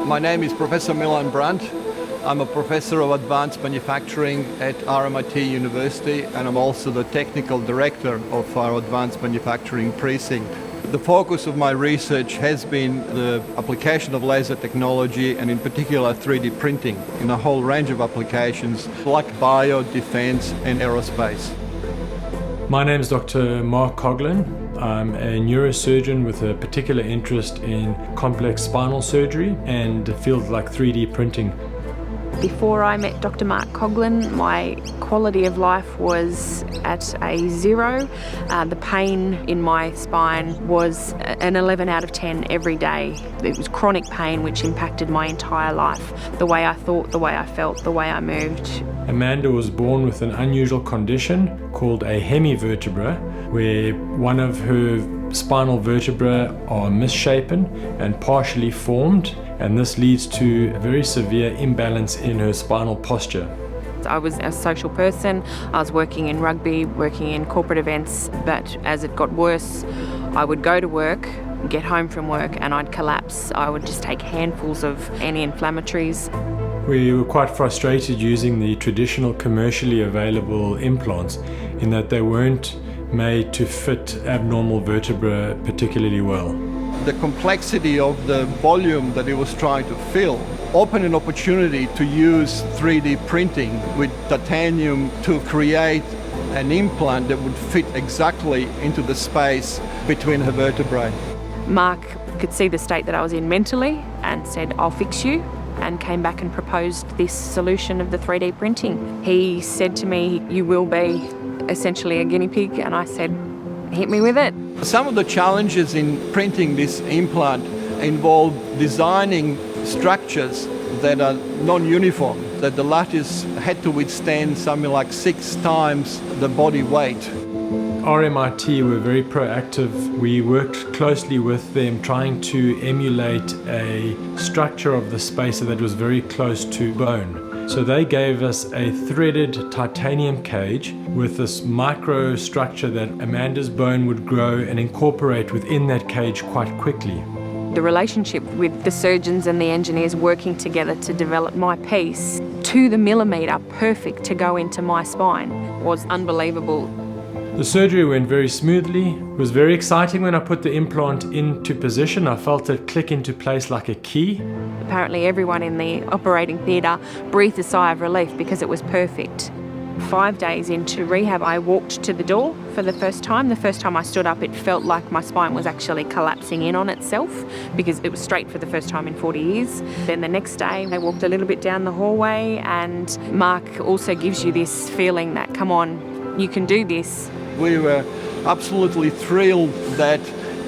My name is Professor Milan Brandt. I'm a professor of advanced manufacturing at RMIT University, and I'm also the technical director of our advanced manufacturing precinct. The focus of my research has been the application of laser technology, and in particular 3D printing, in a whole range of applications like bio, defense and aerospace. My name is Dr. Mark Coughlin. I'm a neurosurgeon with a particular interest in complex spinal surgery and fields like 3D printing. Before I met Dr. Mark Coughlin, my quality of life was at a 0. The pain in my spine was an 11 out of 10 every day. It was chronic pain which impacted my entire life. The way I thought, the way I felt, the way I moved. Amanda was born with an unusual condition called a hemivertebra, where one of her spinal vertebrae are misshapen and partially formed, and this leads to a very severe imbalance in her spinal posture. I was a social person. I was working in rugby, working in corporate events, but as it got worse, I would go to work, get home from work, and I'd collapse. I would just take handfuls of anti-inflammatories. We were quite frustrated using the traditional commercially available implants in that they weren't made to fit abnormal vertebrae particularly well. The complexity of the volume that it was trying to fill opened an opportunity to use 3D printing with titanium to create an implant that would fit exactly into the space between her vertebrae. Mark could see the state that I was in mentally and said, "I'll fix you," and came back and proposed this solution of the 3D printing. He said to me, "You will be essentially a guinea pig," and I said, "Hit me with it." Some of the challenges in printing this implant involve designing structures that are non-uniform, that the lattice had to withstand something like 6 times the body weight. RMIT were very proactive. We worked closely with them trying to emulate a structure of the spacer that was very close to bone. So they gave us a threaded titanium cage with this micro structure that Amanda's bone would grow and incorporate within that cage quite quickly. The relationship with the surgeons and the engineers working together to develop my piece to the millimetre, perfect to go into my spine, was unbelievable. The surgery went very smoothly. It was very exciting when I put the implant into position. I felt it click into place like a key. Apparently everyone in the operating theatre breathed a sigh of relief because it was perfect. 5 days into rehab, I walked to the door for the first time. The first time I stood up, it felt like my spine was actually collapsing in on itself because it was straight for the first time in 40 years. Then the next day, I walked a little bit down the hallway, and Mark also gives you this feeling that, come on, you can do this. We were absolutely thrilled that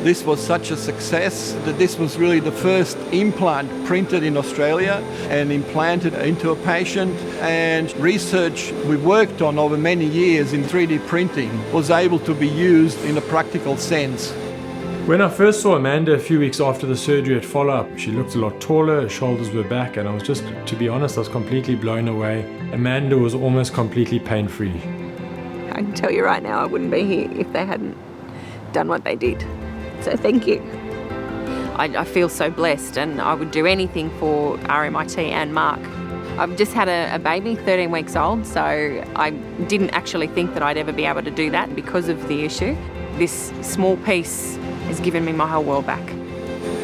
this was such a success, that this was really the first implant printed in Australia and implanted into a patient. And research we worked on over many years in 3D printing was able to be used in a practical sense. When I first saw Amanda a few weeks after the surgery at follow-up, she looked a lot taller, her shoulders were back, and I was just, to be honest, I was completely blown away. Amanda was almost completely pain-free. I can tell you right now, I wouldn't be here if they hadn't done what they did. So thank you. I feel so blessed, and I would do anything for RMIT and Mark. I've just had a baby, 13 weeks old, so I didn't actually think that I'd ever be able to do that because of the issue. This small piece has given me my whole world back.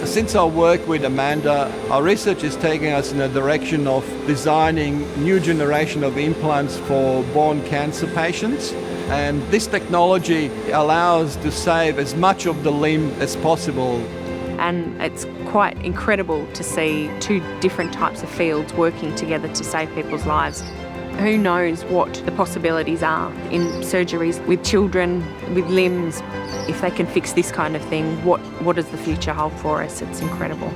Since our work with Amanda, our research is taking us in a direction of designing new generation of implants for bone cancer patients. And this technology allows to save as much of the limb as possible. And it's quite incredible to see 2 different types of fields working together to save people's lives. Who knows what the possibilities are in surgeries with children, with limbs. If they can fix this kind of thing, what does the future hold for us? It's incredible.